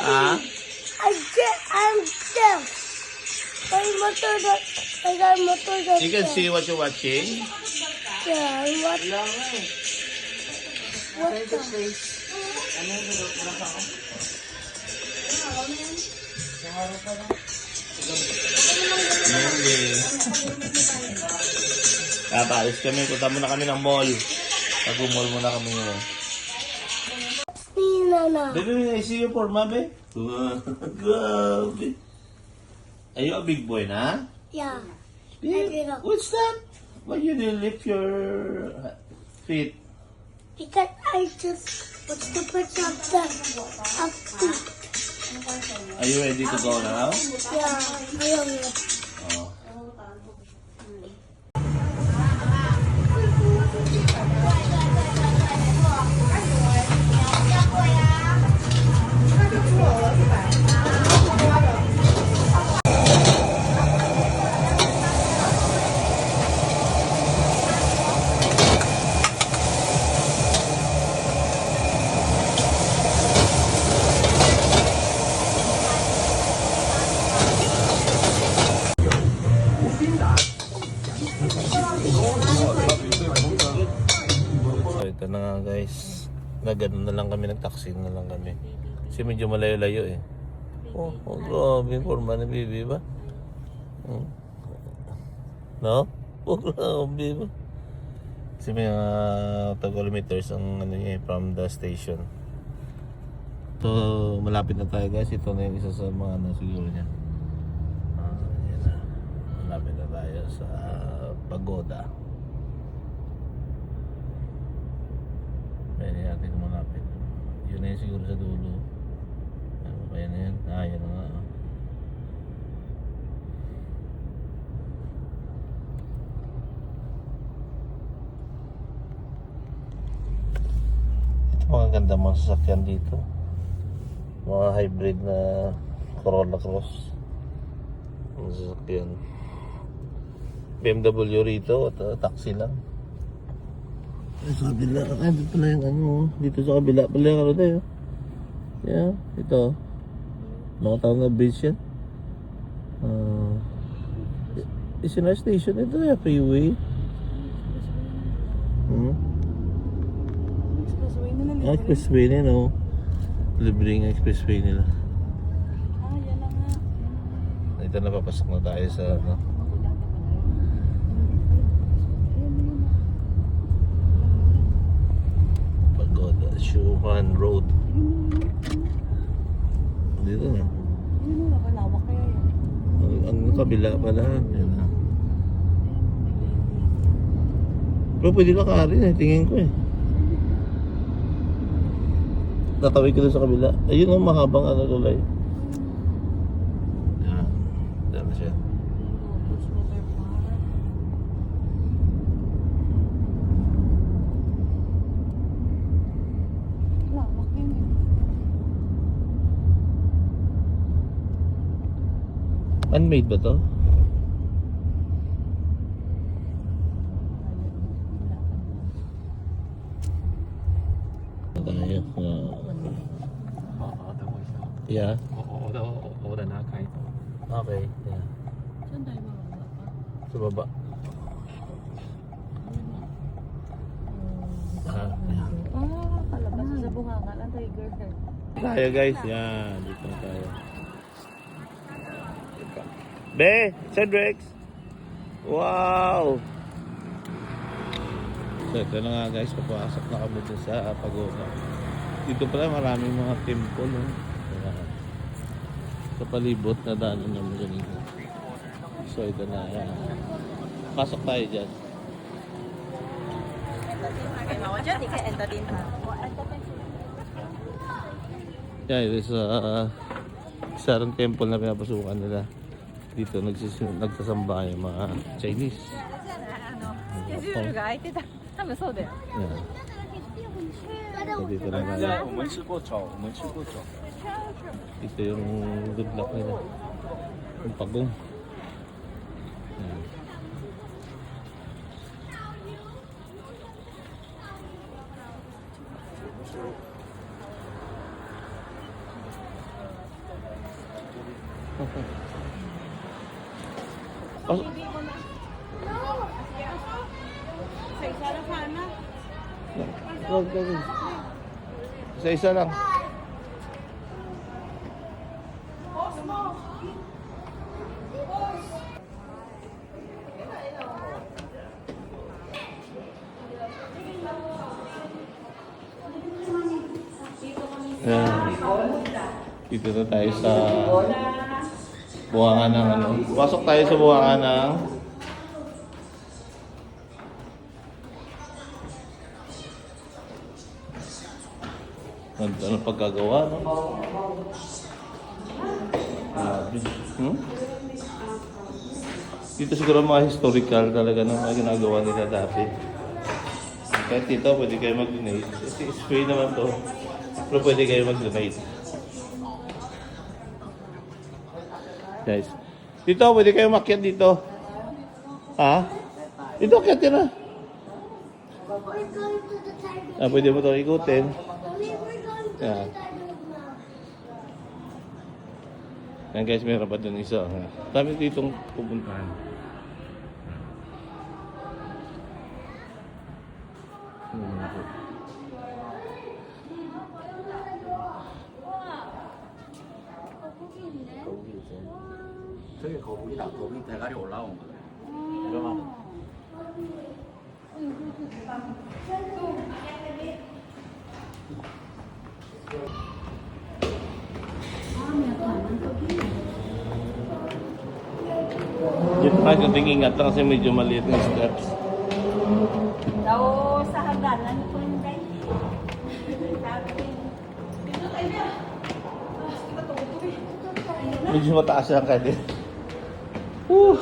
Ah? I'm deaf. My motor, I got motor. You can see what you're watching? Yeah, I'm watching. What the? Alis kami, punta muna kami ng mall. Pag-mall muna kami ngayon. Nina. Baby, I see you for mommy. Grabe. Are you a big boy na? Yeah. Yeah. What's that? Why you didn't lift your feet? Because I just what's the purpose of the feet? Are you ready to go now? Yeah, I don't know. Oh. So ito na nga guys, nagano na lang kami, nag-taxi na lang kami kasi medyo malayo-layo eh. Oh grabe, forma ni Bibi ba? No? Oh grabe ba? Kasi may mga 2 kilometers ang ano niya from the station. So malapit na tayo guys, ito na yung isa sa mga ano siguro niya. Yan na. Malapit na tayo sa Pagoda. Pwede natin malapit. Yun na yun siguro sa dulo. Ano ba yan na yan? Yan na nga. Mga ganda mga sasakyan dito. Mga hybrid na Corolla Cross. Mga sasakyan. BMW rito at taxi lang. Sa kabila, dito pala yung ano, dito sa kabila pala yung ano tayo. Yeah, ito. Nakatawag na bridge yan. Is in our station, ito yung freeway. Expressway na lang. Expressway nila, no? Libre yung expressway nila. Yan na nga. Ito na, papasok na tayo sa ano. Pagoda, Schumann Road. Dito na. Yun na, malawak kaya yan. Ang kabila pala. Yan na. Pero pwede lakarin eh, tingin ko eh. Tatawid ko doon sa kabila. Ayun ang mahabang ano tulay. Yan. Yan na siya. Lawak yun eh. Unmade ba to? Tayo. Yeah. Okay. Yeah. Saan tayo mawala pa? Sa baba. Yeah. Kalabas sa bungangan ang tiger. Tayo guys. Yan. Dito na tayo. Be! Cedrex! Wow! So ito na nga guys. Papasok na kami dun sa Pagoda. Dito pala maraming mga temple. Sa palibot na daanan naman ganito. So ito na. Yan. Pasok tayo dyan. Yeah, it is isang temple na pinapasukan nila. Dito nagsasamba yung mga Chinese. Yeah. So, dito na nga. Ito yung good luck nila. Yung pagong. Yan. Pas- Wag ka rin. Isa-isa lang. Ayan. Dito na tayo sa buwangan ng ano. Pasok tayo sa buwangan ng ano pagkagawa, no? Dito siguro mga historical talaga ng mga ginagawa nila dati. Kahit dito, pwede kayo mag-donate. Spray naman to. Pero pwede kayo mag-donate. Guys. Dito, pwede kayo makyat dito. Ha? Dito, akyat yun na. We're going to the tiger. Pwede mo ito ikutin. Mommy, we're going to Yeah. the tiger now. Yan guys, meron pa dun isa. Dami ditong pupuntahan. 저게 거북이다. 거북이 대가리 올라온 거네. 내려가면. Dito tayo kunting ingat lang kasi medyo maliit na steps. Daw sa hagdanan ko yung guys. Medyo mataas yan kaya. Woo!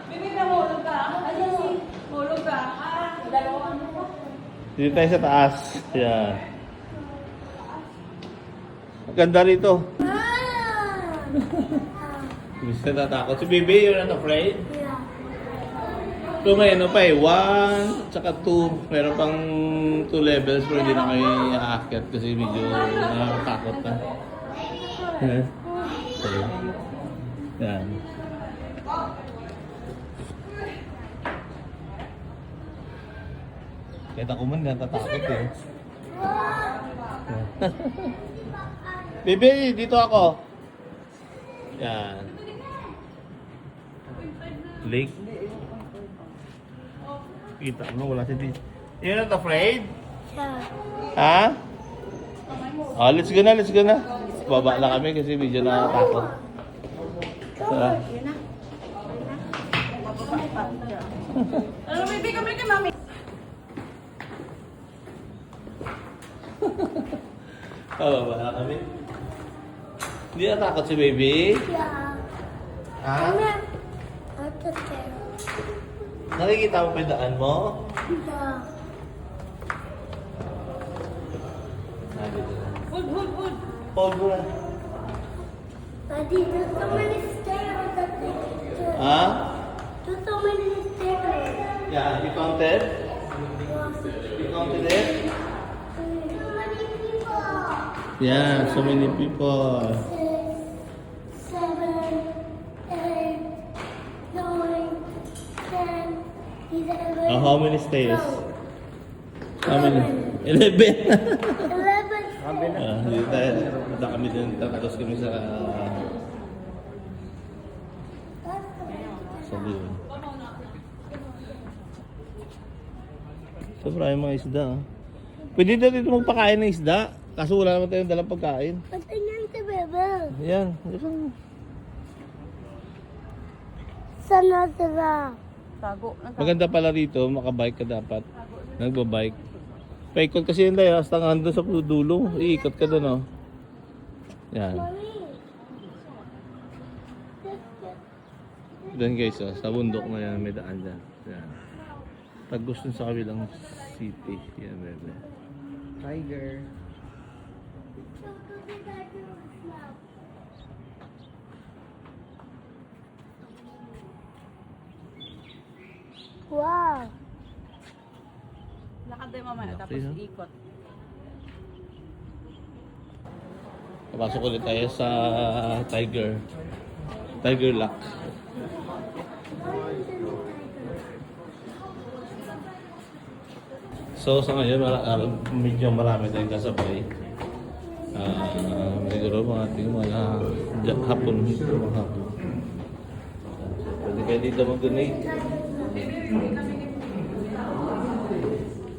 Bibi na hulog ka. Ayun, hulog ka. Dalawang ano pa. Dito tayo sa taas. Yan. Ang ganda rito. Gusto na natakot. Si Bibi, you're not afraid? Yeah. So may ano pa eh, 1, tsaka 2. Meron pang 2 levels pero hindi na kayo aakyat kasi medyo nakakatakot na. Okay. Yan. Kahit ako man natatakot eh. Bibi, dito ako. Yan. Lake. Kita mo, wala si dito. You're not afraid? Yeah. Ha? Oh, let's go na, let's go na. Baba na kami kasi medyo nakatakot. Tara. Ano, baby, kami kay mami. Baba na kami. Hindi natakot si baby? Yeah. Ha? Mommy, I'm just scared. Nakikita mo pa yung daan mo? Yeah. Nandito na. Hold, hold, hold. Hold mo na. Daddy, there's so many stairs that they can do. Ha? There's so many stairs. Yeah, you counted? You counted it? So many people. Yeah, so many people. 6, 7, 8, 9, 10, 11. Oh, how many stairs? 12, How many? 11. 11. Dito tayo. Punta kami din. Tapos kami sa... sa doon. Sobra yung mga isda. Pwede na dito magpakain ng isda. Kaso wala naman tayong dalang pagkain. Patingin si Bebe. Ayan. Sana sila. Tago. Maganda pala rito. Makabike ka dapat. Nagbabike. Paikot kasi yun tayo. Hasta nga doon sa dulo. Iikot ka doon, oh. Yan. Mommy. Doon guys, oh, sa bundok na yan, may daan dyan. Yan. Tagos dun sa kabilang city. Yan, bebe. Tiger. Wow. Lakad tayo mamaya, Laki, tapos ha? ikot. Papasok ulit tayo sa Tiger Lock. So sa ngayon, medyo marami tayong kasabay. Siguro mga hapon. Pwede kayo dito mag-donate.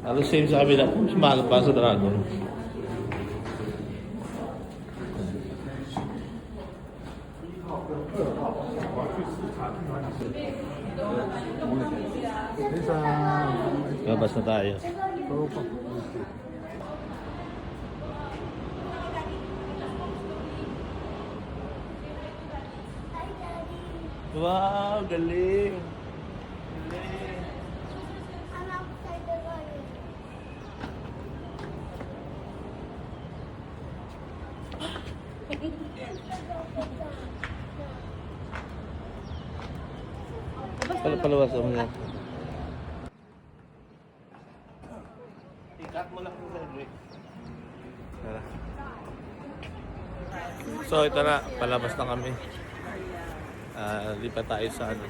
Halos same sa kabila. Mas mahal pa sa Dragon. Labas na tayo. Wow, galing! Galing! I'm outside the garden. Palawas mo yan. Ikat mo lang sa Cedric. Tara. So ito na, palabas na kami. Lipat tayo sa ano.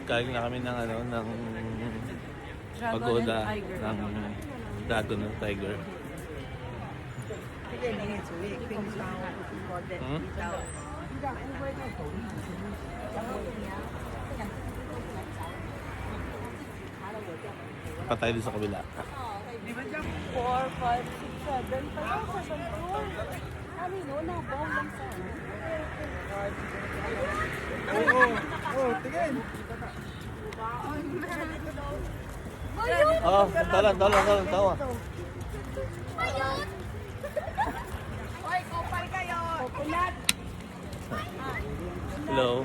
Galing na kami ng ano, ng pagoda ng Dragon ng Tiger. Hmm? Patay din sa kabila. 4, 5, 6, 7. Pala sa santur. Ano yun? Nabaw lang sa Oh, talan, tawa. Oy, kopal kayo! Coconut! Hello.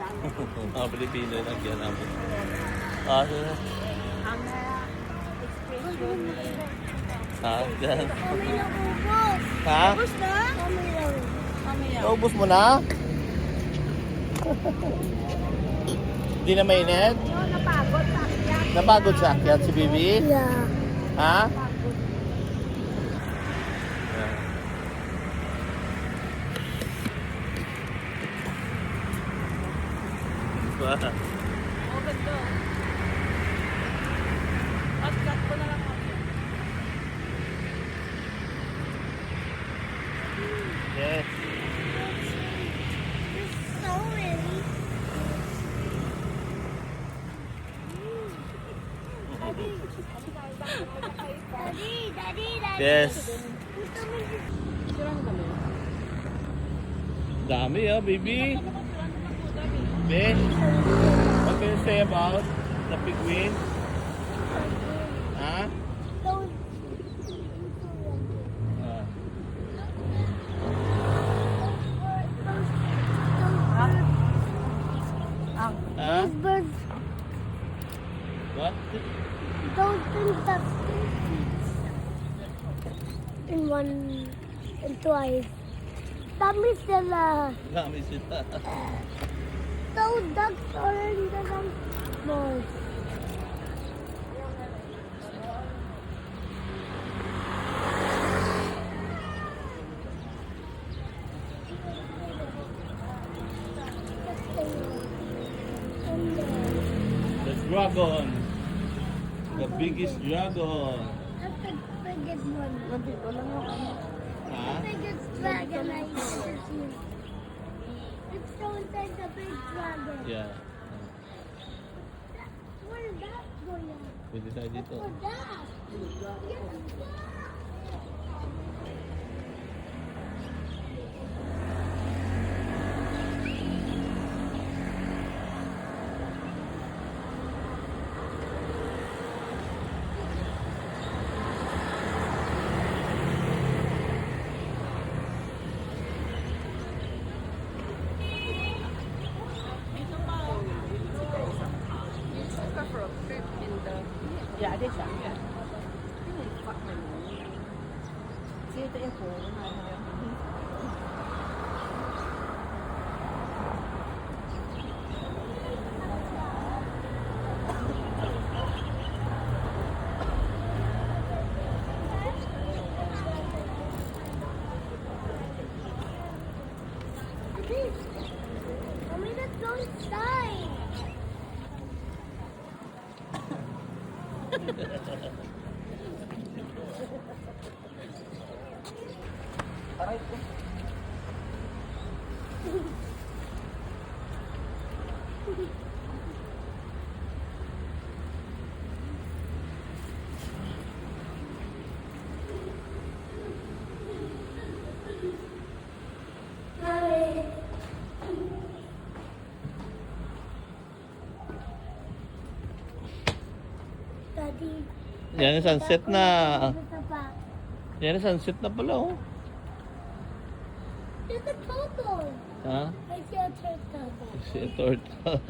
Mga Pilipino yung nagyan namin. Sino? Ang expression. Dyan. Kami na ubos. Ha? Tapos na? Kami lang. Kami yan. Naubos mo na? Hindi na mainit? Yun, napagod sa akin. Napagod sa akyat si Bibi? Yeah. Ha? Wow. Oh, ganda. At cut ko na lang ako. Yes. So really. Daddy. Yes. Sirang kami. Dami baby. Fish. What can you say about the penguin? Ha? Don't. Ha? Birds What? don't think that in one and twice. Dami sila. Dami sila. So ducks are in the small. The dragon. The biggest dragon. That's the biggest one. Nandito lang ako. Ha? Biggest dragon I ever seen. It's so inside the big dragon. Yeah. Where is that going? Pwede tayo dito. What's that? Yeah, it is that. Yeah. Fuck my nose. See at the airport. Time. Daddy. Yan yung sunset na. Ito pa. Yan yung sunset na pala oh. There's a turtle. Ha? I see a turtle. Si turtle.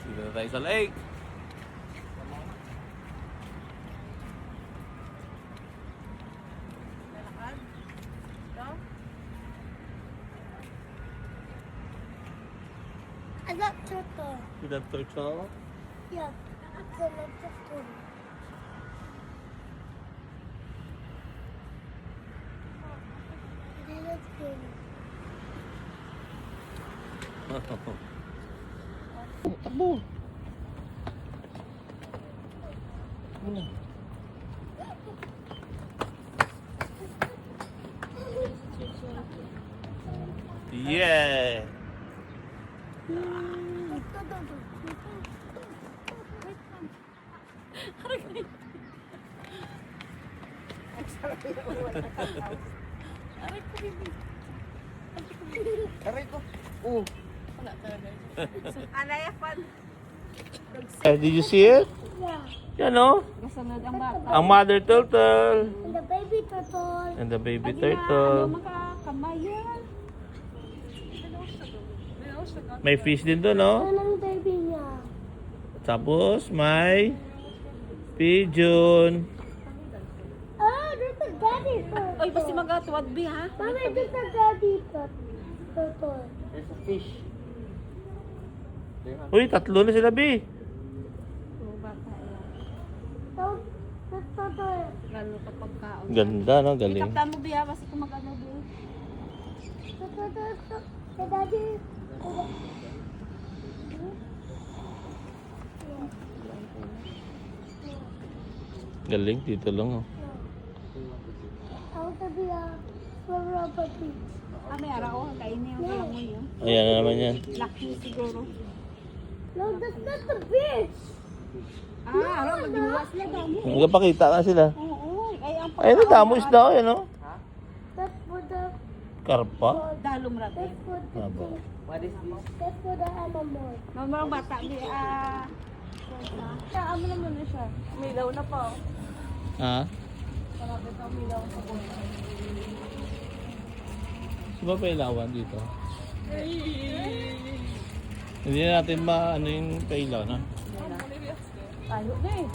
Dito na tayo sa lake. I got turtle. See that turtle? Yeah. It's a lot of turtle. That's good. Takbo. Ano? Yeah. Aray ko. Oh. Anaya pa. Did you see it? Yeah. Yan oh. Kasunod ang bata. Ang mother turtle. And the baby turtle. And the baby Ano turtle. makakamay yan? May fish din doon oh. Yan ang baby niya. Tapos may pigeon. Oh, there's a daddy turtle. Oy, basta magatuwad bi ha? Mama, there's a daddy turtle. There's a fish. Uy, tatlo na sila, B. Oo, bata yan. So, this turtle. Lalo kapag kaon. Ganda, no? Galing. Ikaptan mo bi ha? Basta kung mag-ano bi. The daddy. Galing, dito lang, oh. I want to be a rubber beach. Ah, may araw. Kainin yung kalamoy yun. Ayan na naman yan. Lucky siguro. No, that's not the beach. Ah, araw. Magdimuwas na dami. Magpakita na sila. Oo. Ay, ang Ayun na, damo isda, oh, yan, oh. That's for the. Karpa. Dalom rati. That's for the. Aba. What is this? That's for the animal. Mga bata bi Saan mo naman na siya? Milaw na pa. Ha? Malapit ang milaw sa buhay. Saan ba pailawan dito? Hindi na natin ano yung pailaw, no? Tayo na eh.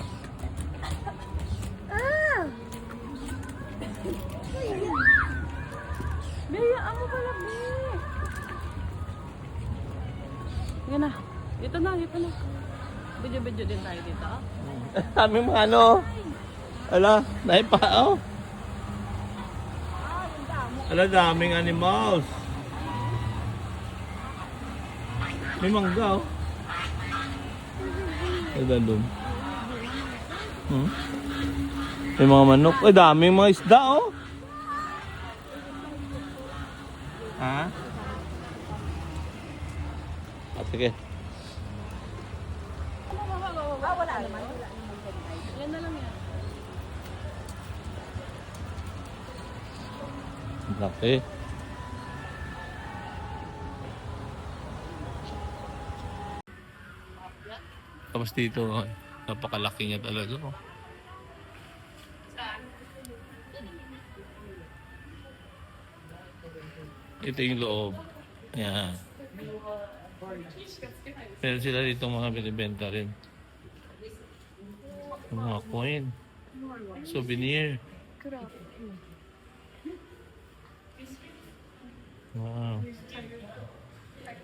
Ah! Bea, ako pala, Bea. Yan na. Dito na, dito na. Video-video din tayo dito. Kami mga ano. Ala, naipa, oh. Ala, daming animals. May mangga, oh. Ay, dalom. May mga manok. Ay, daming mga isda, oh. Ha? Ah, sige. Wala naman. Yan na lang yan. Laki. Tapos dito, napakalaki niya talaga. Oh. Ito yung loob. Yan. Pero sila dito mga binibenta rin. Mga coin. Souvenir. 그럼. Wow.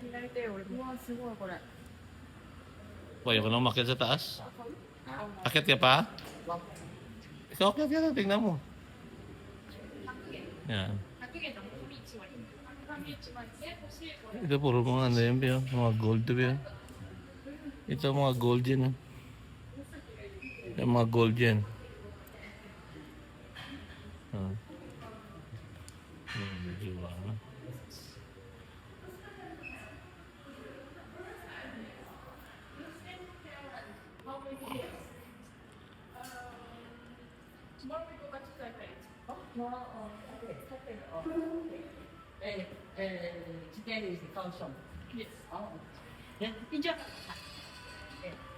기다릴때 우리 우와 수고해 그래. Ayaw ko na umakyat sa taas. Akyat ka pa? Ikaw, akyat ka. Tingnan mo. Yan. Ito puro mga ano yan, Pio. Mga gold to, Pio. Ito mga gold yan. Yung mga gold yan. Medyo ano. today is Kaohsiung. Yes. Oh. Enjoy.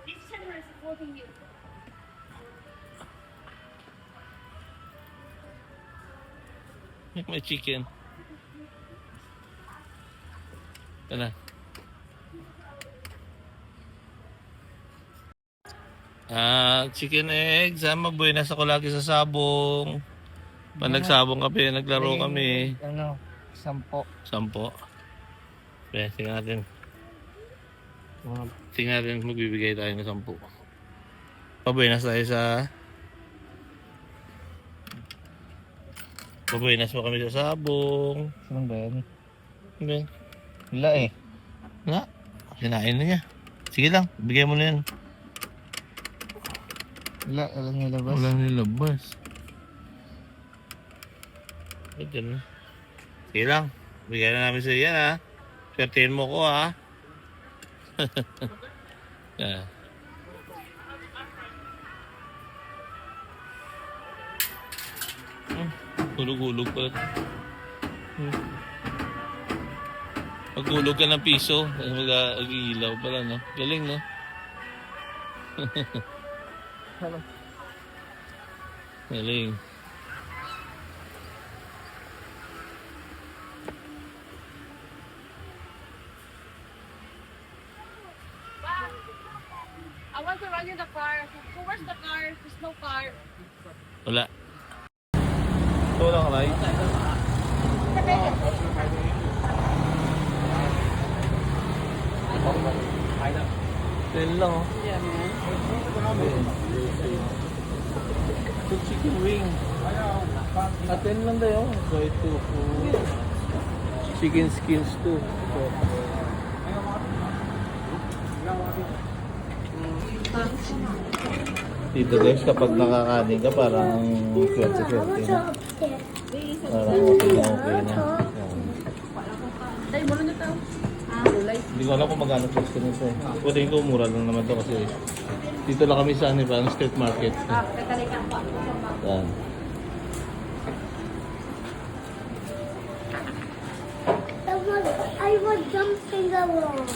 This camera is supporting you. Make my chicken. Ito na. Chicken eggs. Magbuenas ako lagi sa sabong. Pag nagsabong kami, naglaro kami. Ano? 10. 10. Okay, tingnan natin. Tingnan natin, magbibigay tayo ng 10. Pabuenas tayo sa... Pabuenas mo kami sa sabong. Saan ba yan? Okay. Wala eh. Wala. Kinain na niya. Sige lang, bigay mo na yan. Wala, alam niya labas. Wala nilabas. Ito na. Sige lang. Bigay na namin sa yan ha. Swertein mo ko ha. Yeah. Hulog-hulog pa. Maghulog ka ng piso. Mag-ilaw pala no. Galing no. Galing. I want to run in the car. Where's the car? There's no car. Wala. Ito lang, right? Ten lang, oh. Yeah, man. Ito chicken wing. Ten lang tayo. So ito po. Chicken skins too. Dito guys, kapag nakakanin ka, parang swerte-swerte na. Parang okay na okay na. Yan. Dahil mo na ito. Hindi ko alam kung magkano price na ito eh. Pero tingin ko mura lang naman ito kasi dito lang kami sa ano, parang street market. Yan. I was jumping along.